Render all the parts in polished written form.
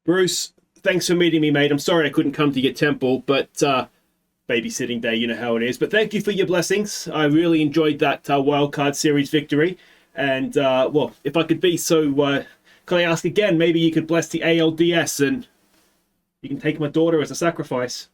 Bruce, thanks for meeting me, mate. I'm sorry I couldn't come to your temple, but babysitting day, you know how it is. But thank you for your blessings. I really enjoyed that wildcard series victory. And, well, if I could be so, can I ask again, maybe you could bless the ALDS and you can take my daughter as a sacrifice.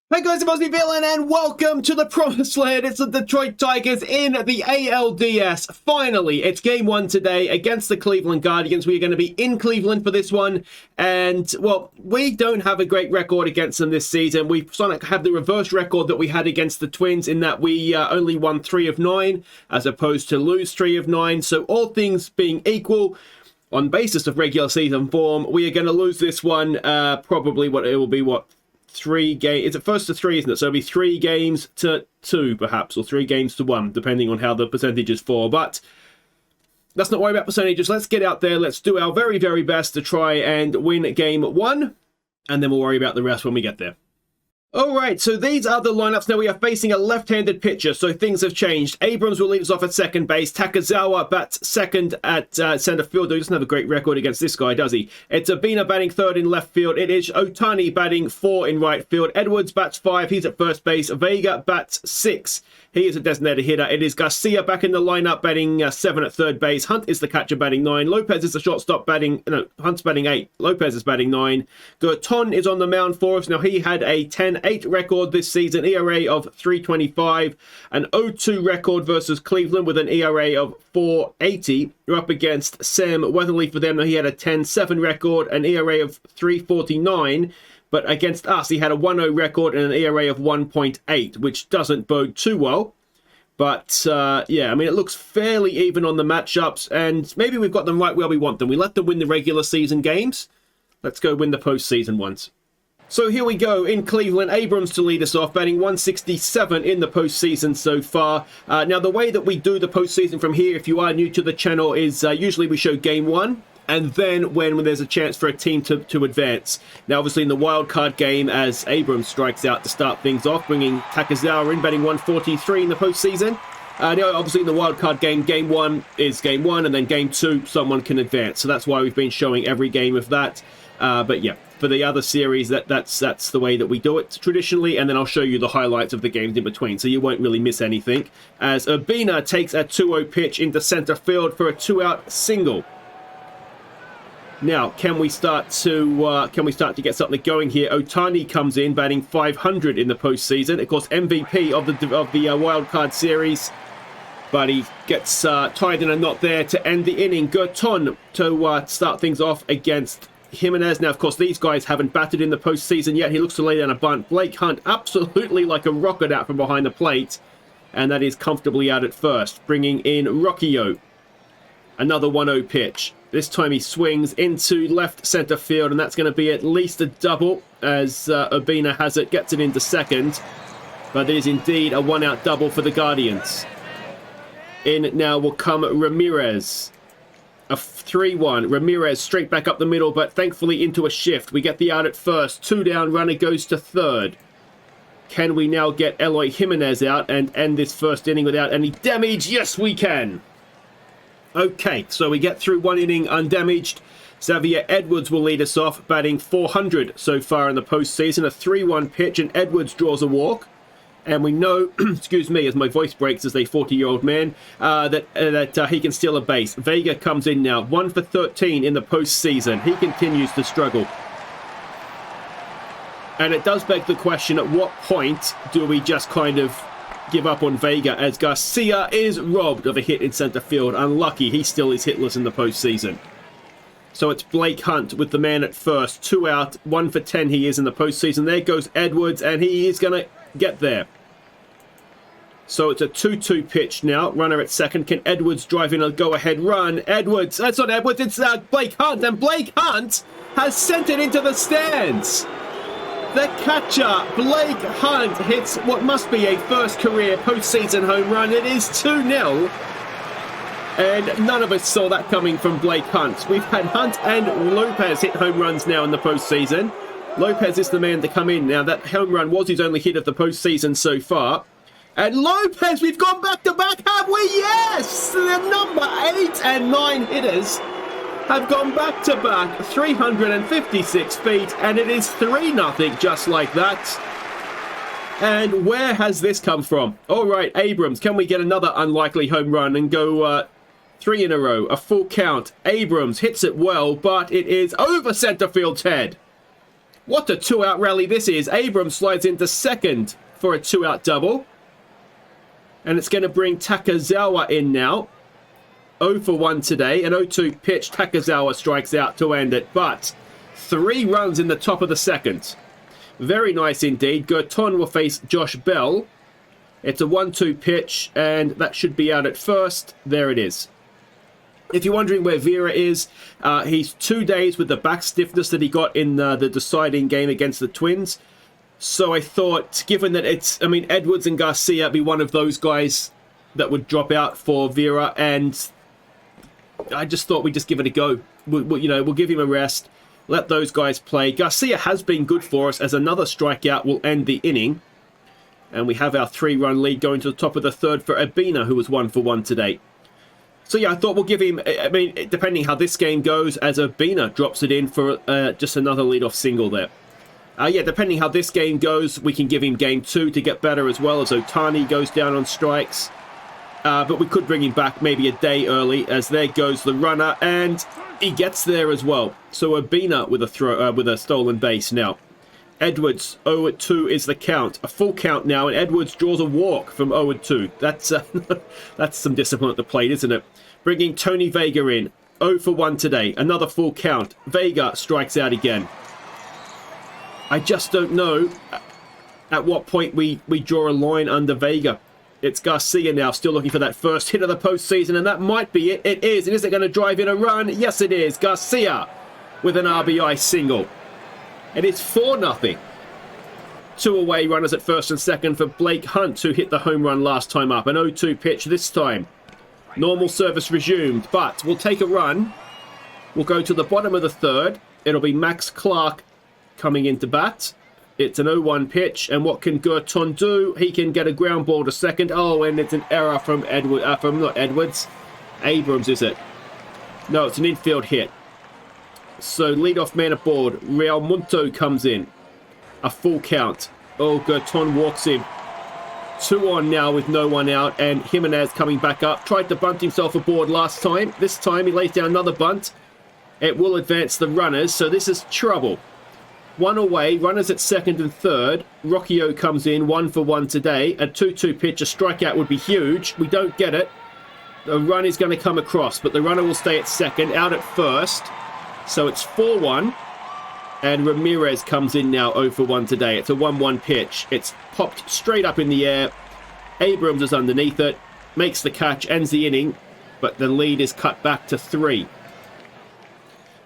Hey guys, I'm Aussie Villain and welcome to the Promised Land. It's the Detroit Tigers in the ALDS. Finally, it's game one today against the Cleveland Guardians. We're going to be in Cleveland for this one. And, well, we don't have a great record against them this season. We sort of have the reverse record that we had against the Twins in that we only won 3 of 9 as opposed to lose 3 of 9. So all things being equal, on basis of regular season form, we are going to lose this one. Probably it will be 3 games. It's at first to 3, isn't it? So it'll be 3 games to 2, perhaps, or 3 games to 1, depending on how the percentages fall. But let's not worry about percentages. Let's get out there. Let's do our very, very best to try and win game 1, and then we'll worry about the rest when we get there. Alright, so these are the lineups. Now we are facing a left-handed pitcher, so things have changed. Abrams will lead us off at second base. Takazawa bats second at center field. He doesn't have a great record against this guy, does he? It's Abina batting third in left field. It is Ohtani batting 4 in right field. Edwards bats 5. He's at first base. Vega bats 6. He is a designated hitter. It is Garcia back in the lineup batting 7 at third base. Hunt is the catcher batting 9. Lopez is the shortstop batting... No, Hunt's batting 8. Lopez is batting 9. Girton is on the mound for us. Now he had a 10-8 record this season. ERA of 3.25. An 0-2 record versus Cleveland with an ERA of 4.80. We're up against Sam Weatherly for them. Now he had a 10-7 record. An ERA of 3.49. But against us, he had a 1-0 record and an ERA of 1.8, which doesn't bode too well. But, yeah, I mean, it looks fairly even on the matchups, and maybe we've got them right where we want them. We let them win the regular season games. Let's go win the postseason ones. So here we go in Cleveland. Abrams to lead us off, batting 167 in the postseason so far. Now, the way that we do the postseason from here, if you are new to the channel, is usually we show game 1. And then when there's a chance for a team to advance. Now, obviously, in the wild card game, as Abrams strikes out to start things off, bringing Takazawa in, batting 143 in the postseason. Now, obviously, in the wild card game, game 1 is game 1, and then game 2, someone can advance. So that's why we've been showing every game of that. But yeah, for the other series, that's the way that we do it traditionally, and then I'll show you the highlights of the games in between, so you won't really miss anything. As Urbina takes a 2-0 pitch into center field for a 2-out single. Now, can we start to get something going here? Ohtani comes in, batting 500 in the postseason. Of course, MVP of the wild card series, but he gets tied in a knot there to end the inning. Girton to start things off against Jimenez. Now, of course, these guys haven't batted in the postseason yet. He looks to lay down a bunt. Blake Hunt absolutely like a rocket out from behind the plate, and that is comfortably out at first, bringing in Rocchio. Another 1-0 pitch. This time he swings into left center field, and that's going to be at least a double as Urbina has it, gets it into second. But it is indeed a 1-out double for the Guardians. In now will come Ramirez. A 3-1. Ramirez straight back up the middle, but thankfully into a shift. We get the out at first. 2 down, runner goes to third. Can we now get Eloy Jimenez out and end this first inning without any damage? Yes, we can. Okay, so we get through 1 inning undamaged. Xavier Edwards will lead us off, batting 400 so far in the postseason. A 3-1 pitch, and Edwards draws a walk. And we know, excuse me, as my voice breaks as a 40-year-old man, that he can steal a base. Vega comes in now, 1 for 13 in the postseason. He continues to struggle. And it does beg the question, at what point do we just kind of give up on Vega, as Garcia is robbed of a hit in center field. Unlucky, he still is hitless in the postseason. So it's Blake Hunt with the man at first. 2 out, 1 for 10 he is in the postseason. There goes Edwards, and he is going to get there. So it's a 2-2 pitch now. Runner at second. Can Edwards drive in a go-ahead run? Edwards, that's not Edwards, it's Blake Hunt, and Blake Hunt has sent it into the stands. The catcher, Blake Hunt, hits what must be a first career postseason home run. It is 2-0. And none of us saw that coming from Blake Hunt. We've had Hunt and Lopez hit home runs now in the postseason. Lopez is the man to come in. Now, that home run was his only hit of the postseason so far. And Lopez, we've gone back-to-back Number 8 and 9 hitters have gone back-to-back 356 feet, and it is 3-0 just like that. And where has this come from? All right, Abrams, can we get another unlikely home run and go 3 in a row? A full count. Abrams hits it well, but it is over center field's head. What a 2-out rally this is. Abrams slides into second for a 2-out double. And it's going to bring Takazawa in now. 0 for 1 today. An 0-2 pitch. Takazawa strikes out to end it. But 3 runs in the top of the second. Very nice indeed. Girton will face Josh Bell. It's a 1-2 pitch, and that should be out at first. There it is. If you're wondering where Vera is, he's 2 days with the back stiffness that he got in the deciding game against the Twins. So I thought, given that it's, I mean, Edwards and Garcia be one of those guys that would drop out for Vera, and I just thought we'd just give it a go. We'll give him a rest. Let those guys play. Garcia has been good for us, as another strikeout will end the inning. And we have our 3-run lead going to the top of the third for Urbina, who was 1 for 1 today. So yeah, I thought we'll give him, I mean, depending how this game goes, as Urbina drops it in for just another leadoff single there. Yeah, depending how this game goes, we can give him game 2 to get better, as well as Ohtani goes down on strikes. But we could bring him back maybe a day early, as there goes the runner, and he gets there as well. So Urbina with a stolen base now. Edwards 0-2 is the count. A full count now, and Edwards draws a walk from 0-2. That's some discipline at the plate, isn't it? Bringing Tony Vega in. 0 for 1 today. Another full count. Vega strikes out again. I just don't know at what point we draw a line under Vega. It's Garcia now, still looking for that first hit of the postseason, and that might be it. It is. And is it going to drive in a run? Yes, it is. Garcia with an RBI single. It is 4-0. 2 away runners at first and second for Blake Hunt, who hit the home run last time up. An 0-2 pitch this time. Normal service resumed, but we'll take a run. We'll go to the bottom of the third. It'll be Max Clark coming into bat. It's an 0-1 pitch, and what can Girton do? He can get a ground ball to second. Oh, and it's an error from not Edwards. Abrams, is it? No, it's an infield hit. So leadoff man aboard. Real Munto comes in. A full count. Oh, Girton walks in. 2 on now with no one out, and Jimenez coming back up. Tried to bunt himself aboard last time. This time he lays down another bunt. It will advance the runners, so this is trouble. 1 away, runners at second and third. Rocchio comes in, 1 for 1 today. A 2-2 pitch, a strikeout would be huge. We don't get it. The run is going to come across, but the runner will stay at second, out at first. So it's 4-1. And Ramirez comes in now, 0 for 1 today. It's a 1-1 pitch. It's popped straight up in the air. Abrams is underneath it. Makes the catch, ends the inning. But the lead is cut back to 3.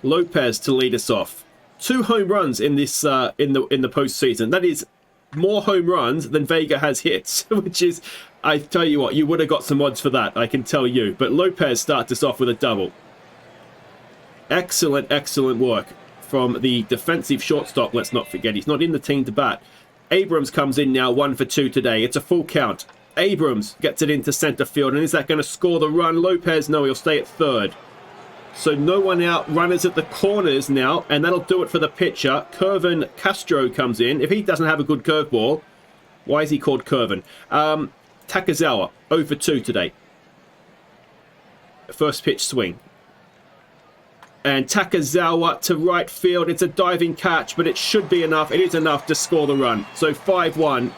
Lopez to lead us off. 2 home runs in this in the postseason. That is more home runs than Vega has hits, which is, I tell you what, you would have got some odds for that, I can tell you. But Lopez starts us off with a double. Excellent, excellent work from the defensive shortstop. Let's not forget, he's not in the team to bat. Abrams comes in now, 1 for 2 today. It's a full count. Abrams gets it into center field, and is that going to score the run? Lopez, no, he'll stay at third. So no one out, runners at the corners now, and that'll do it for the pitcher. Curvin Castro comes in. If he doesn't have a good curveball, why is he called Curvin? Takazawa, 0 for 2 today. First pitch swing. And Takazawa to right field. It's a diving catch, but it should be enough. It is enough to score the run. So 5-1.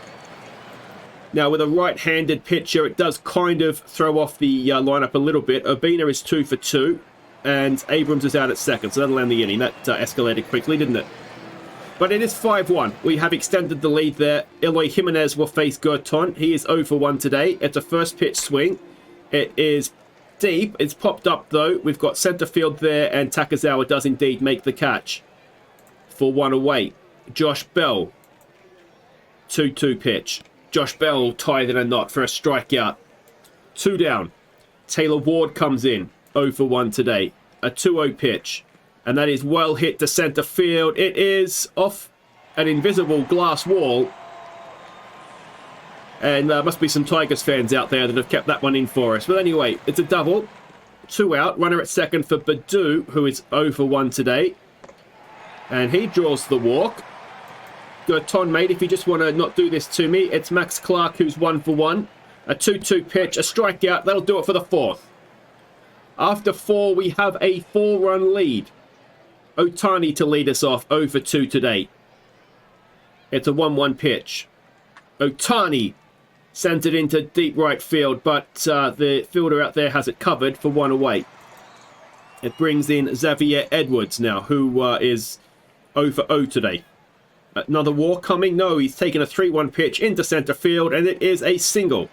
Now, with a right-handed pitcher, it does kind of throw off the lineup a little bit. Urbina is 2 for 2. And Abrams is out at second, so that'll end the inning. That escalated quickly, didn't it? But it is 5-1. We have extended the lead there. Eloy Jimenez will face Girton. He is 0 for 1 today. It's a first pitch swing. It is deep. It's popped up, though. We've got center field there, and Takazawa does indeed make the catch for 1 away. Josh Bell, 2-2 pitch. Josh Bell tied in a knot for a strikeout. 2 down. Taylor Ward comes in. 0 for 1 today. A 2-0 pitch. And that is well hit to center field. It is off an invisible glass wall. And there must be some Tigers fans out there that have kept that one in for us. But anyway, it's a double. 2 out. Runner at second for Badu, who is 0 for 1 today. And he draws the walk. Girton, mate, if you just want to not do this to me, it's Max Clark who's 1 for 1. A 2-2 pitch, a strikeout. That'll do it for the 4th. After 4, we have a 4-run lead. Ohtani to lead us off, 0 for 2 today. It's a 1-1 pitch. Ohtani sends it into deep right field, but the fielder out there has it covered for 1 away. It brings in Xavier Edwards now, who is 0 for 0 today. Another walk coming. No, he's taken a 3-1 pitch into center field, and it is a single.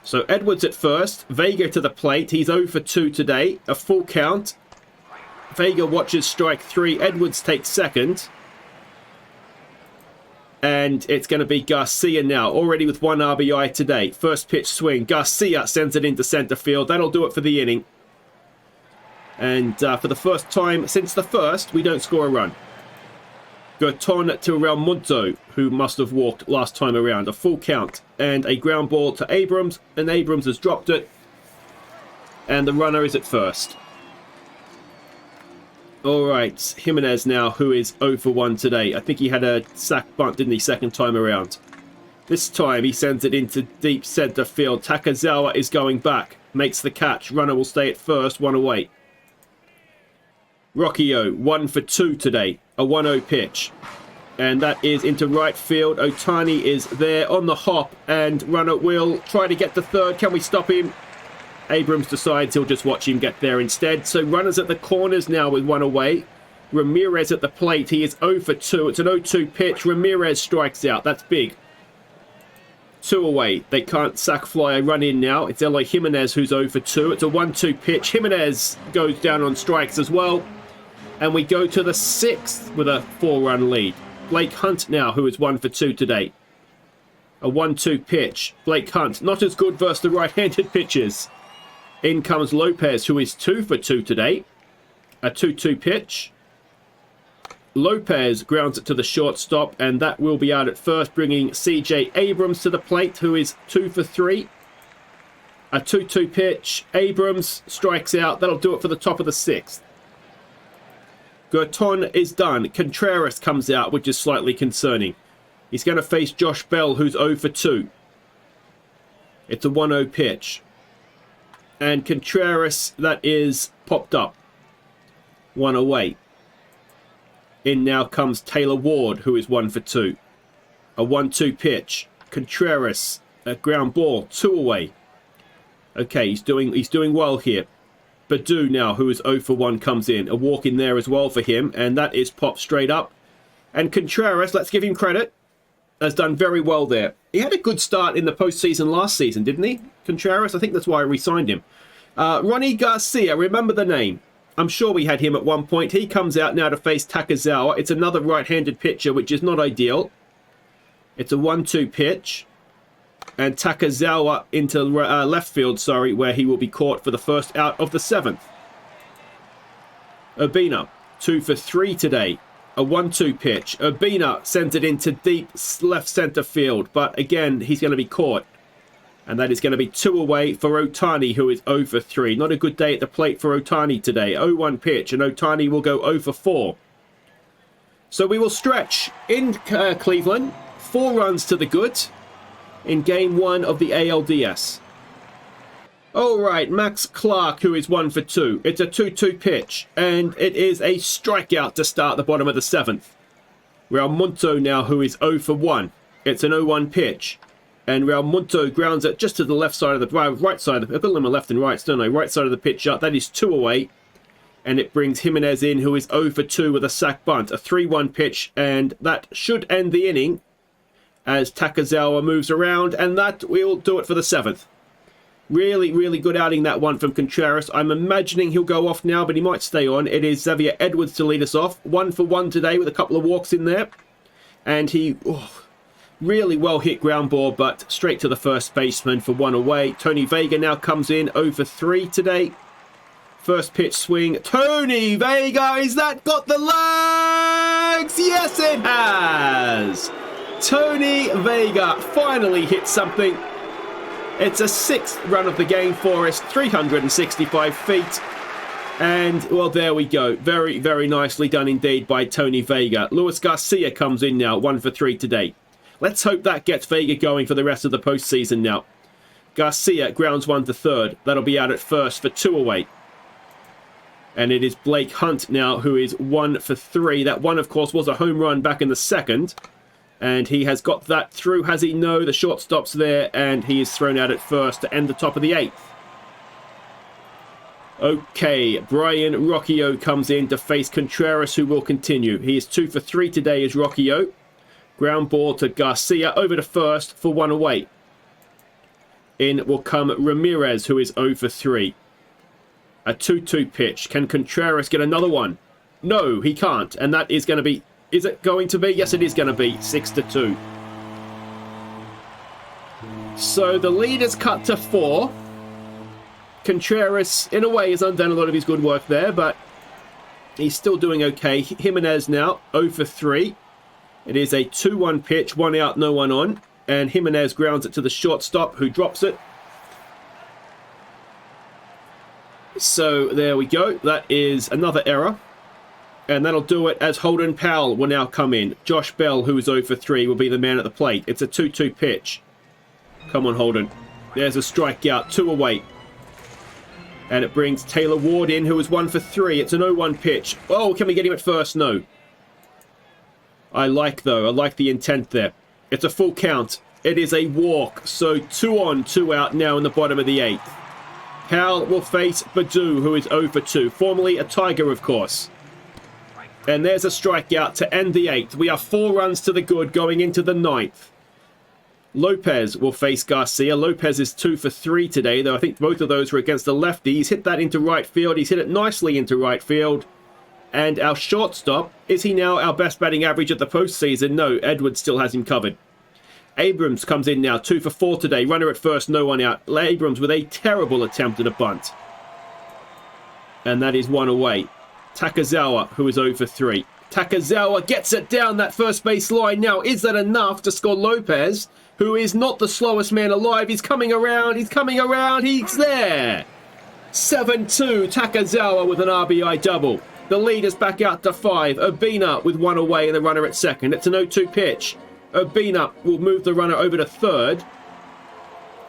So Edwards at first. Vega to the plate. He's 0 for 2 today. A full count. Vega watches strike 3. Edwards takes second. And it's going to be Garcia now, already with 1 RBI today. First pitch swing. Garcia sends it into center field. That'll do it for the inning. And for the first time since the first, we don't score a run. Girton to Realmonto, who must have walked last time around. A full count. And a ground ball to Abrams. And Abrams has dropped it. And the runner is at first. Alright, Jimenez now, who is 0 for 1 today. I think he had a sack bunt, didn't he, second time around. This time he sends it into deep center field. Takazawa is going back. Makes the catch. Runner will stay at first, 1 away. Rocchio, 1 for 2 today. A 1-0 pitch. And that is into right field. Ohtani is there on the hop. And runner will try to get to third. Can we stop him? Abrams decides he'll just watch him get there instead. So runners at the corners now with 1 away. Ramirez at the plate. He is 0 for 2. It's an 0-2 pitch. Ramirez strikes out. That's big. 2 away. They can't sack fly a run in now. It's Eloy Jimenez who's 0 for 2. It's a 1-2 pitch. Jimenez goes down on strikes as well. And we go to the 6th with a 4-run lead. Blake Hunt now, who is 1 for 2 today. A 1-2 pitch. Blake Hunt, not as good versus the right-handed pitchers. In comes Lopez, who is 2 for 2 today. A 2-2 pitch. Lopez grounds it to the shortstop, and that will be out at first, bringing CJ Abrams to the plate, who is 2 for 3. A 2-2 pitch. Abrams strikes out. That'll do it for the top of the 6th. Girton is done. Contreras comes out, which is slightly concerning. He's going to face Josh Bell, who's 0 for 2. It's a 1-0 pitch. And Contreras, that is popped up. 1 away. In now comes Taylor Ward, who is 1 for 2. A 1-2 pitch. Contreras, a ground ball, 2 away. Okay, he's doing well here. Badu now, who is 0 for 1, comes in. A walk in there as well for him, and that is popped straight up. And Contreras, let's give him credit, has done very well there. He had a good start in the postseason last season, didn't he? Contreras, I think that's why I re-signed him. Ronnie Garcia, remember the name. I'm sure we had him at one point. He comes out now to face Takazawa. It's another right-handed pitcher, which is not ideal. It's a 1-2 pitch. And Takazawa into left field, where he will be caught for the first out of the 7th. Urbina, 2 for 3 today. A 1-2 pitch. Urbina sends it into deep left center field, but again, he's going to be caught. And that is going to be 2 away for Ohtani, who is 0 for 3. Not a good day at the plate for Ohtani today. 0-1 pitch, and Ohtani will go 0 for 4. So we will stretch in Cleveland. 4 runs to the good in Game 1 of the ALDS. Alright, Max Clark, who is 1 for 2. It's a 2-2 pitch, and it is a strikeout to start the bottom of the 7th. Realmonto now, who is 0 for 1. It's an 0-1 pitch. And Realmonto grounds it just to the left side of the right side. I've got them on left and right, don't I? Right side of the pitch up. That is 2 away. And it brings Jimenez in, who is 0 for 2 with a sack bunt. A 3-1 pitch, and that should end the inning as Takazawa moves around, and that will do it for the 7th. Really, really good outing, that one from Contreras. I'm imagining he'll go off now, but he might stay on. It is Xavier Edwards to lead us off. 1 for 1 today with a couple of walks in there. And he... really well hit ground ball, but straight to the first baseman for 1 away. Tony Vega now comes in 0 for 3 today. First pitch swing. Tony Vega, is that got the legs? Yes, it has. Tony Vega finally hit something. It's a 6th run of the game for us, 365 feet. And, well, there we go. Very, very nicely done indeed by Tony Vega. Luis Garcia comes in now, 1 for 3 today. Let's hope that gets Vega going for the rest of the postseason now. Garcia grounds 1 to 3rd. That'll be out at first for 2 away. And it is Blake Hunt now who is 1 for 3. That one, of course, was a home run back in the 2nd. And he has got that through, has he? No, the shortstop's there. And he is thrown out at first to end the top of the 8th. Okay, Brian Rocchio comes in to face Contreras, who will continue. He is 2 for 3 today as Rocchio. Ground ball to Garcia, over to first for 1 away. In will come Ramirez, who is 0 for 3. A 2-2 pitch. Can Contreras get another one? No, he can't. And that is going to be... Is it going to be? Yes, it is going to be. 6-2. So the lead is cut to 4. Contreras, in a way, has undone a lot of his good work there, but he's still doing okay. Jimenez now, 0 for 3. It is a 2-1 pitch, 1 out, no one on. And Jimenez grounds it to the shortstop, who drops it. So there we go. That is another error. And that'll do it as Holden Powell will now come in. Josh Bell, who is 0 for 3, will be the man at the plate. It's a 2-2 pitch. Come on, Holden. There's a strikeout, 2 away. And it brings Taylor Ward in, who is 1 for 3. It's an 0-1 pitch. Oh, can we get him at first? No. I like the intent there. It's a full count. It is a walk. So 2 on, 2 out now in the bottom of the 8th. Powell will face Badu, who is 0 for 2. Formerly a Tiger, of course. And there's a strikeout to end the 8th. We are 4 runs to the good going into the 9th. Lopez will face Garcia. Lopez is 2 for 3 today, though I think both of those were against the lefty. He's hit that into right field. He's hit it nicely into right field. And our shortstop, is he now our best batting average at the postseason? No, Edwards still has him covered. Abrams comes in now, 2 for 4 today. Runner at first, no one out. Abrams with a terrible attempt at a bunt. And that is 1 away. Takazawa, who is 0 for 3. Takazawa gets it down that first base line. Now, is that enough to score Lopez, who is not the slowest man alive? He's coming around, he's there! 7-2, Takazawa with an RBI double. The lead is back out to 5. Urbina with 1 away and the runner at second. It's an 0-2 pitch. Urbina will move the runner over to third.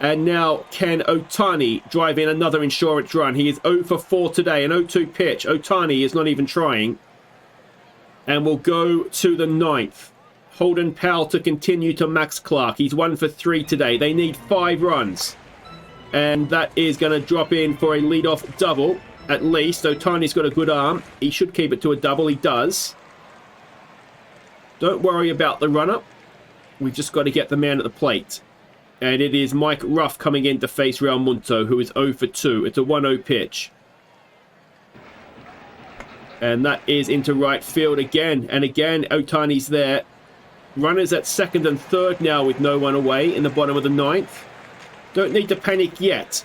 And now can Otani drive in another insurance run. He is 0 for 4 today, an 0-2 pitch. Otani is not even trying. And we'll go to the 9th. Holden Powell to continue to Max Clark. He's 1 for 3 today. They need 5 runs. And that is going to drop in for a leadoff double, at least. Otani's got a good arm. He should keep it to a double. He does. Don't worry about the runner. We've just got to get the man at the plate. And it is Mike Ruff coming in to face Real Munto, who is 0 for 2. It's a 1-0 pitch. And that is into right field again. And again, Otani's there. Runners at second and third now with no one away in the bottom of the 9th. Don't need to panic yet.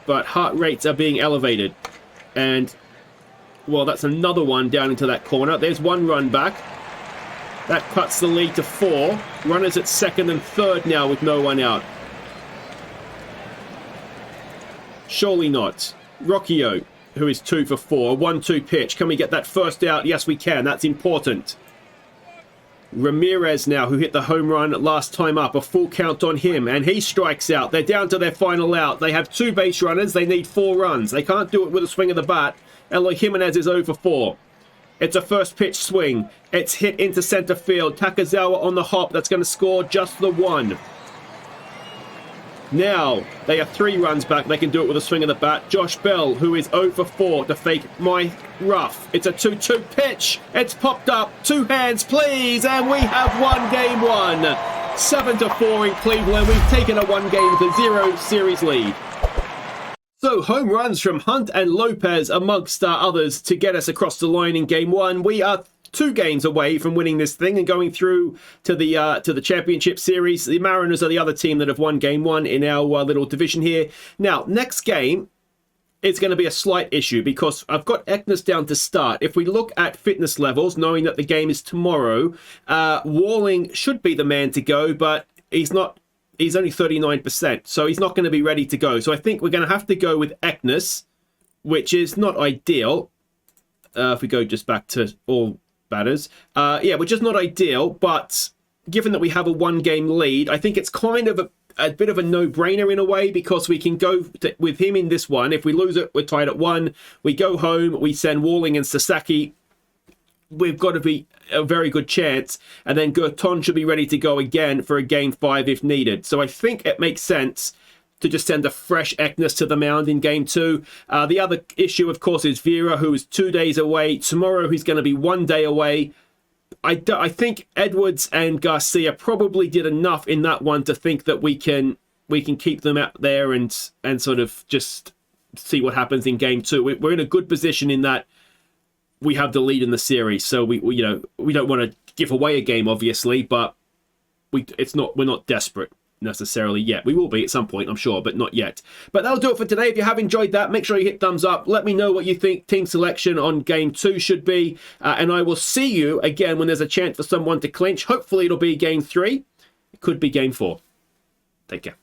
But heart rates are being elevated. And, well, that's another one down into that corner. There's 1 run back. That cuts the lead to 4. Runners at second and third now with no one out. Surely not. Rocchio, who is 2 for 4. 1-2 pitch. Can we get that first out? Yes, we can. That's important. Ramirez now, who hit the home run last time up. A full count on him, and he strikes out. They're down to their final out. They have 2 base runners. They need 4 runs. They can't do it with a swing of the bat. Eloy Jimenez is 0 for 4. It's a first pitch swing. It's hit into center field. Takazawa on the hop. That's going to score just the 1. Now, they are 3 runs back. They can do it with a swing of the bat. Josh Bell, who is 0 for 4 to fake Mike Ruff. It's a 2-2 pitch. It's popped up. 2 hands, please. And we have won game 1. 7-4 in Cleveland. We've taken a 1-0 series lead. So, home runs from Hunt and Lopez amongst others to get us across the line in game 1. We are 2 games away from winning this thing and going through to the championship series. The Mariners are the other team that have won game 1 in our little division here. Now, next game is going to be a slight issue because I've got Eknes down to start. If we look at fitness levels, knowing that the game is tomorrow, Walling should be the man to go, but he's not he's only 39%, so he's not going to be ready to go. So I think we're going to have to go with Ekness, which is not ideal. If we go just back to all batters. Yeah, which is not ideal, but given that we have a 1-game lead, I think it's kind of a bit of a no-brainer in a way, because we can go with him in this one. If we lose it, we're tied at 1. We go home, we send Walling and Sasaki. We've got to be a very good chance, and then Girton should be ready to go again for a game 5 if needed. So I think it makes sense to just send a fresh Ekness to the mound in game 2. The other issue, of course, is Vera, who is 2 days away. Tomorrow, he's going to be 1 day away. I think Edwards and Garcia probably did enough in that one to think that we can keep them out there and sort of just see what happens in game 2. We're in a good position in that we have the lead in the series, so we don't want to give away a game, obviously, but we're not desperate necessarily yet. We will be at some point, I'm sure, but not yet. But that'll do it for today. If you have enjoyed that, make sure you hit thumbs up. Let me know what you think team selection on game 2 should be, and I will see you again when there's a chance for someone to clinch. Hopefully it'll be game 3. It could be game 4. Take care.